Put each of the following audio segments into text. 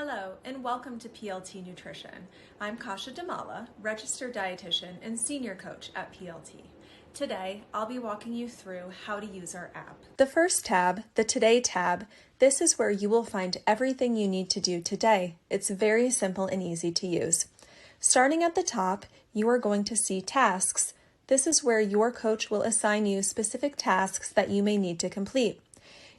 Hello and welcome to PLT Nutrition. I'm Kasha Damala, registered dietitian and senior coach at PLT. Today, I'll be walking you through how to use our app. The first tab, the Today tab, this is where you will find everything you need to do today. It's very simple and easy to use. Starting at the top, you are going to see tasks. This is where your coach will assign you specific tasks that you may need to complete.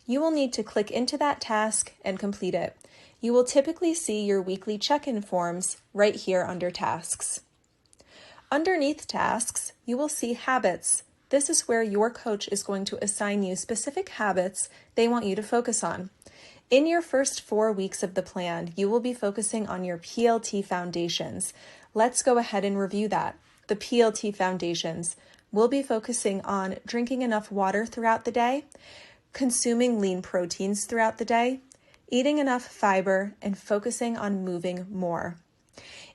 You will need to click into that task and complete it. You will typically see your weekly check-in forms right here under Tasks. Underneath Tasks, you will see Habits. This is where your coach is going to assign you specific habits they want you to focus on. In your first 4 weeks of the plan, you will be focusing on your PLT foundations. Let's go ahead and review that. The PLT foundations. We'll be focusing on drinking enough water throughout the day, consuming lean proteins throughout the day, eating enough fiber, and focusing on moving more.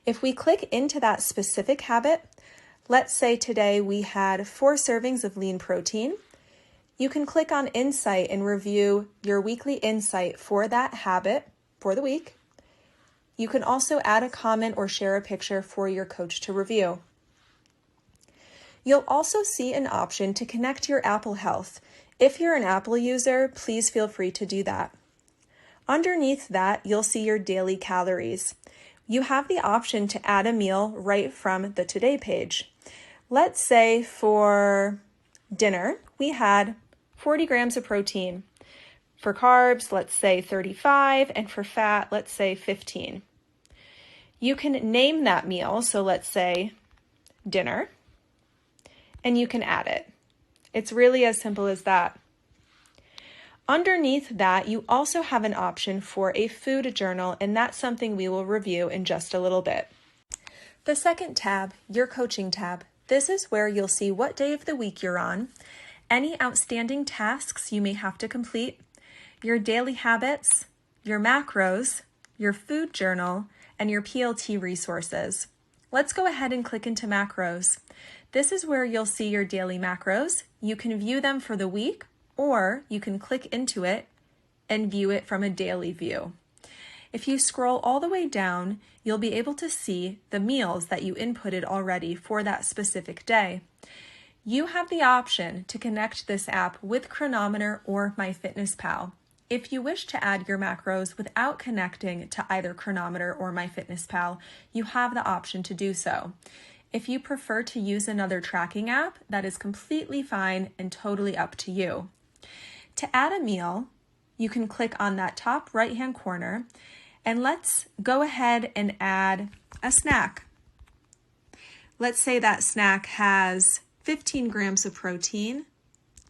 If we click into that specific habit, let's say today we had 4 servings of lean protein, you can click on Insight and review your weekly insight for that habit for the week. You can also add a comment or share a picture for your coach to review. You'll also see an option to connect your Apple Health. If you're an Apple user, please feel free to do that. Underneath that, you'll see your daily calories. You have the option to add a meal right from the Today page. Let's say for dinner, we had 40 grams of protein. For carbs, let's say 35, and for fat, let's say 15. You can name that meal, so let's say dinner, and you can add it. It's really as simple as that. Underneath that, you also have an option for a food journal, and that's something we will review in just a little bit. The second tab, your coaching tab. This is where you'll see what day of the week you're on, any outstanding tasks you may have to complete, your daily habits, your macros, your food journal, and your PLT resources. Let's go ahead and click into macros. This is where you'll see your daily macros. You can view them for the week, or you can click into it and view it from a daily view. If you scroll all the way down, you'll be able to see the meals that you inputted already for that specific day. You have the option to connect this app with Chronometer or MyFitnessPal. If you wish to add your macros without connecting to either Chronometer or MyFitnessPal, you have the option to do so. If you prefer to use another tracking app, that is completely fine and totally up to you. To add a meal, you can click on that top right-hand corner, and let's go ahead and add a snack. Let's say that snack has 15 grams of protein,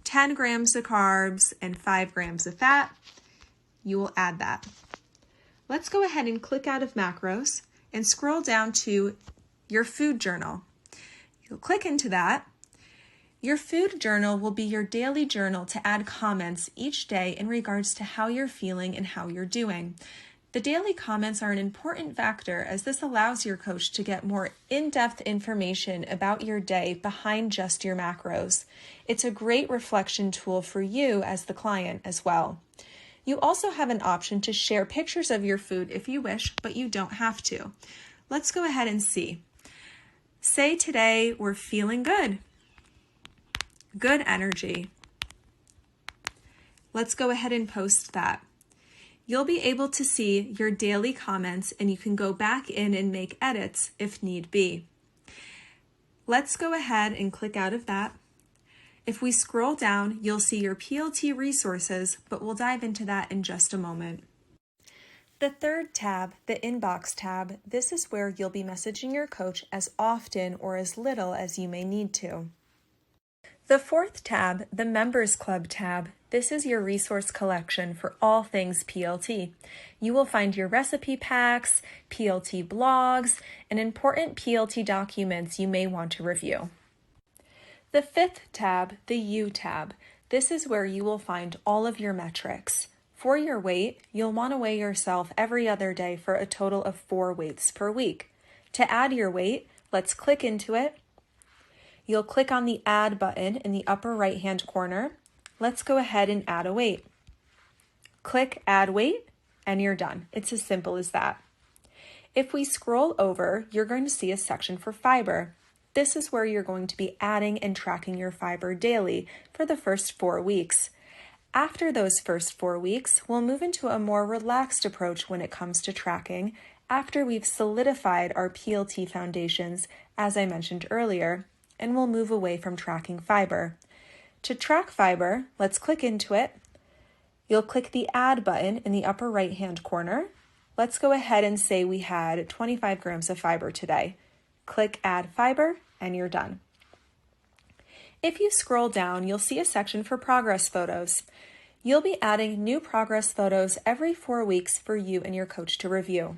10 grams of carbs, and 5 grams of fat. You will add that. Let's go ahead and click out of macros and scroll down to your food journal. You'll click into that. Your food journal will be your daily journal to add comments each day in regards to how you're feeling and how you're doing. The daily comments are an important factor as this allows your coach to get more in-depth information about your day behind just your macros. It's a great reflection tool for you as the client as well. You also have an option to share pictures of your food if you wish, but you don't have to. Let's go ahead and see. Say today we're feeling good. Good energy. Let's go ahead and post that. You'll be able to see your daily comments, and you can go back in and make edits if need be. Let's go ahead and click out of that. If we scroll down, you'll see your PLT resources, but we'll dive into that in just a moment. The third tab, the Inbox tab, this is where you'll be messaging your coach as often or as little as you may need to. The fourth tab, the Members Club tab, this is your resource collection for all things PLT. You will find your recipe packs, PLT blogs, and important PLT documents you may want to review. The fifth tab, the You tab, this is where you will find all of your metrics. For your weight, you'll want to weigh yourself every other day for a total of 4 weights per week. To add your weight, let's click into it. You'll click on the Add button in the upper right-hand corner. Let's go ahead and add a weight. Click Add Weight, and you're done. It's as simple as that. If we scroll over, you're going to see a section for fiber. This is where you're going to be adding and tracking your fiber daily for the first 4 weeks. After those first 4 weeks, we'll move into a more relaxed approach when it comes to tracking after we've solidified our PLT foundations, as I mentioned earlier, and we'll move away from tracking fiber. To track fiber, let's click into it. You'll click the Add button in the upper right-hand corner. Let's go ahead and say we had 25 grams of fiber today. Click Add Fiber, and you're done. If you scroll down, you'll see a section for progress photos. You'll be adding new progress photos every 4 weeks for you and your coach to review.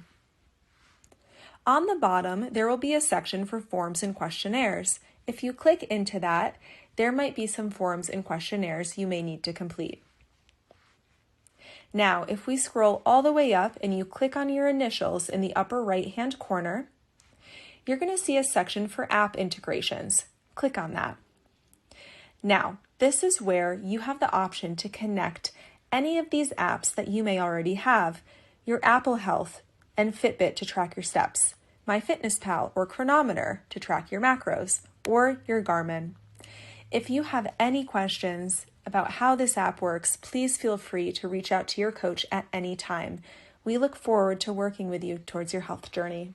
On the bottom, there will be a section for forms and questionnaires. If you click into that, there might be some forms and questionnaires you may need to complete. Now, if we scroll all the way up and you click on your initials in the upper right-hand corner, you're going to see a section for app integrations. Click on that. Now, this is where you have the option to connect any of these apps that you may already have, your Apple Health and Fitbit to track your steps, MyFitnessPal or Chronometer to track your macros, or your Garmin. If you have any questions about how this app works, please feel free to reach out to your coach at any time. We look forward to working with you towards your health journey.